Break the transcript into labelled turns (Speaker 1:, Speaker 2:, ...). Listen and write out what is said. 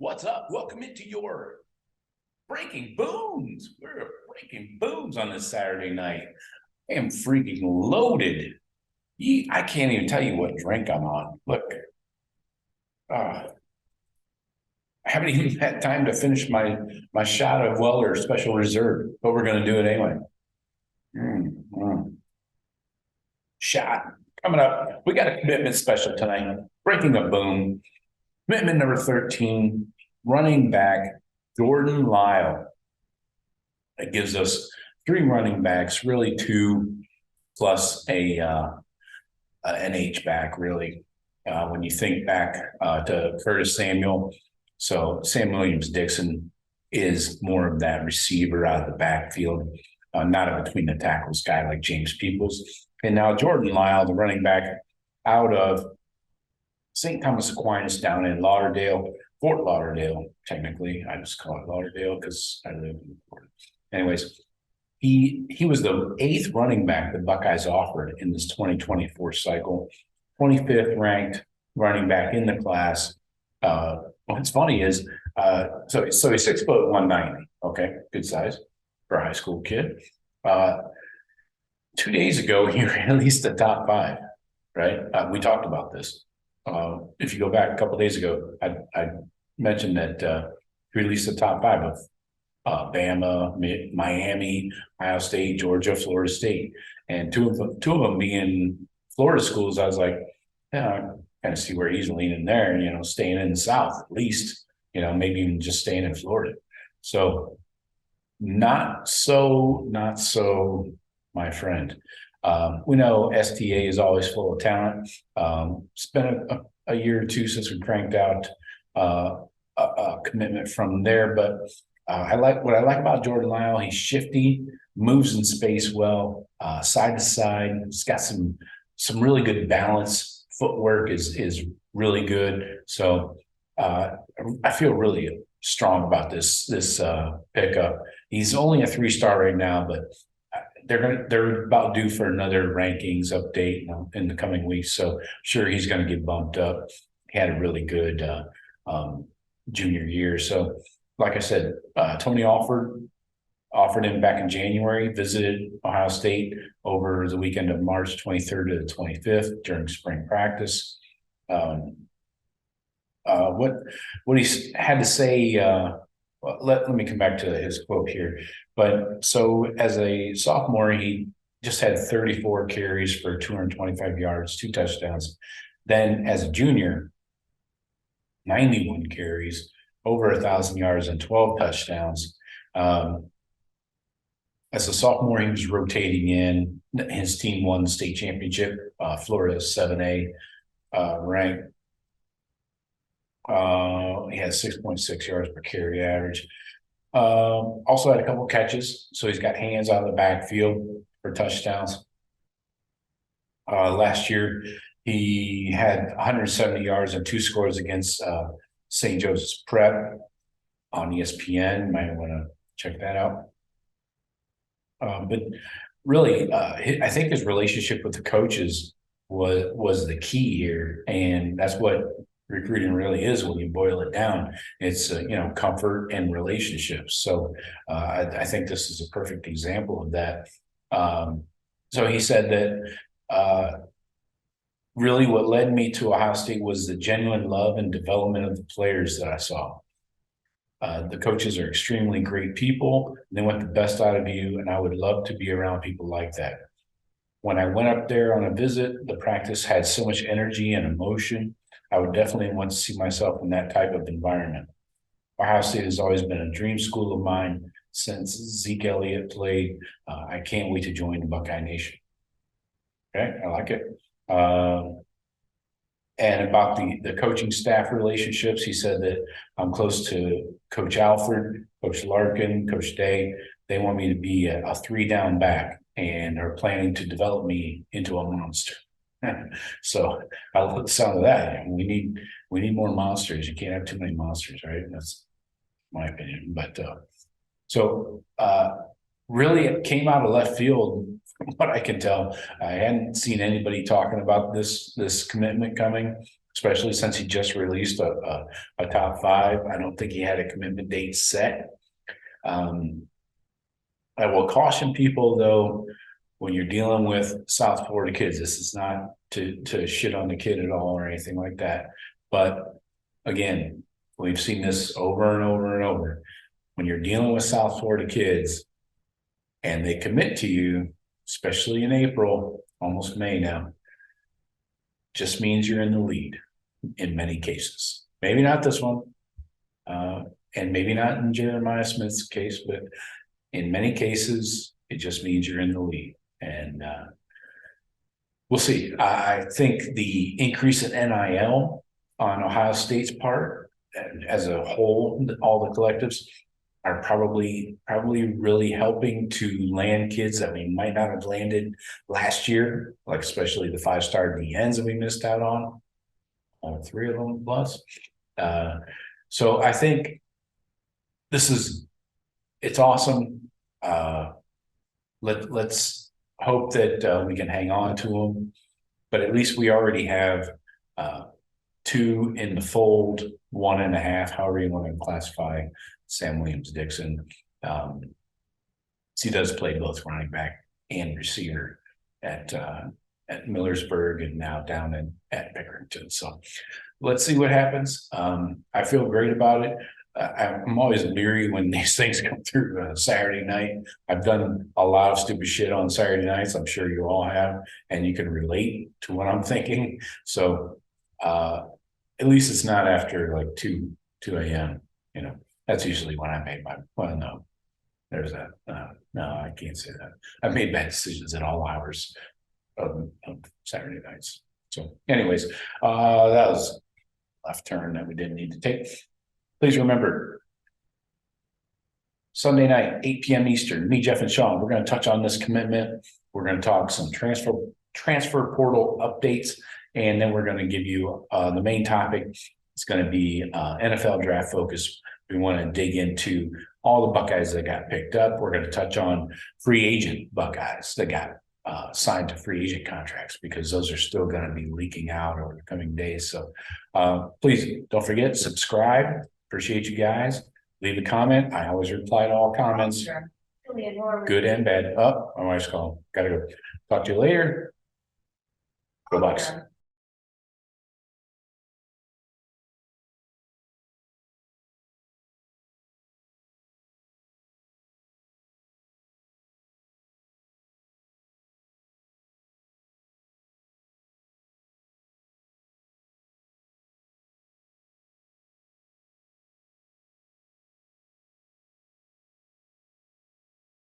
Speaker 1: What's up? Welcome into your Breaking Booms. We're breaking booms on this Saturday night. I am freaking loaded. I can't even tell you what drink I'm on. Look, I haven't even had time to finish my shot of Weller Special Reserve, but we're going to do it anyway. Shot coming up. We got a commitment special tonight. Breaking a boom. Commitment number 13, running back Jordan Lyle. It gives us 3 running backs, really 2 plus an H-back, really. When you think back to Curtis Samuel, so Sam Williams-Dixon is more of that receiver out of the backfield, not a between the tackles guy like James Peoples. And now Jordan Lyle, the running back out of St. Thomas Aquinas down in Lauderdale, Fort Lauderdale, technically. I just call it Lauderdale because I live in Florida. Anyways, he was the 8th running back the Buckeyes offered in this 2024 cycle, 25th ranked running back in the class. What's funny is, so he's 6 foot 190. Okay, good size for a high school kid. 2 days ago, he released the top 5, right? We talked about this. If you go back a couple of days ago, I mentioned that he released the top 5 of Bama, Miami, Ohio State, Georgia, Florida State, and two of them being Florida schools. I was like, yeah, I kind of see where he's leaning there, staying in the South at least, maybe even just staying in Florida. So not so, my friend. We know STA is always full of talent. It's been a year or 2 since we cranked out a commitment from there, but what I like about Jordan Lyle. He's shifty, moves in space well, side to side. He's got some really good balance. Footwork is really good. So I feel really strong about this pickup. He's only a 3-star right now, but they're about due for another rankings update in the coming weeks. So sure, he's going to get bumped up. He had a really good junior year. So like I said, Tony offered him back in January, visited Ohio State over the weekend of March 23rd to the 25th during spring practice. What he had to say, let me come back to his quote here. But so as a sophomore, he just had 34 carries for 225 yards, 2 touchdowns. Then as a junior, 91 carries, over 1,000 yards and 12 touchdowns. As a sophomore, he was rotating in. His team won the state championship, Florida 7A rank. He had 6.6 yards per carry average. Also had a couple catches, so he's got hands out of the backfield for touchdowns. Last year, he had 170 yards and 2 scores against St. Joseph's Prep on ESPN. You might want to check that out. But really, I think his relationship with the coaches was the key here, and that's what recruiting really is when you boil it down. It's comfort and relationships. So I think this is a perfect example of that. So he said that really what led me to Ohio State was the genuine love and development of the players that I saw. The coaches are extremely great people. They want the best out of you, and I would love to be around people like that. When I went up there on a visit, the practice had so much energy and emotion. I would definitely want to see myself in that type of environment. Ohio State has always been a dream school of mine since Zeke Elliott played. I can't wait to join the Buckeye Nation. Okay, I like it. And about the coaching staff relationships, he said that I'm close to Coach Alford, Coach Larkin, Coach Day. They want me to be a 3-down back and are planning to develop me into a monster. So I love the sound of that. We need more monsters. You can't have too many monsters, right? That's my opinion. But really, it came out of left field. From what I can tell, I hadn't seen anybody talking about this commitment coming. especially since he just released a top five. I don't think he had a commitment date set. I will caution people though, when you're dealing with South Florida kids, this is not to shit on the kid at all or anything like that. But again, we've seen this over and over and over. When you're dealing with South Florida kids and they commit to you, especially in April, almost May now, just means you're in the lead in many cases. Maybe not this one, and maybe not in Jeremiah Smith's case, but in many cases, it just means you're in the lead. And we'll see. I think the increase in NIL on Ohio State's part, as a whole, all the collectives are probably really helping to land kids that we might not have landed last year, like especially the 5-star DNs that we missed out on, 3 of them plus. So I think it's awesome. Let's hope that we can hang on to them, but at least we already have 2 in the fold, 1.5, however you want to classify Sam Williams-Dixon. He does play both running back and receiver at Millersburg and now down at Pickerington. So let's see what happens. I feel great about it. I'm always leery when these things come through Saturday night. I've done a lot of stupid shit on Saturday nights. I'm sure you all have, and you can relate to what I'm thinking. So at least it's not after like 2 a.m. You know, that's usually when I made well, no, there's that. No, I can't say that. I've made bad decisions at all hours of Saturday nights. So anyways, that was a left turn that we didn't need to take. Please remember, Sunday night, 8 p.m. Eastern, me, Jeff, and Sean, we're going to touch on this commitment. We're going to talk some transfer portal updates, and then we're going to give you the main topic. It's going to be NFL draft focus. We want to dig into all the Buckeyes that got picked up. We're going to touch on free agent Buckeyes that got signed to free agent contracts, because those are still going to be leaking out over the coming days. So please don't forget, subscribe. Appreciate you guys. Leave a comment. I always reply to all comments, good and bad. Oh, my wife's calling. Gotta go. Talk to you later. Go Bucks.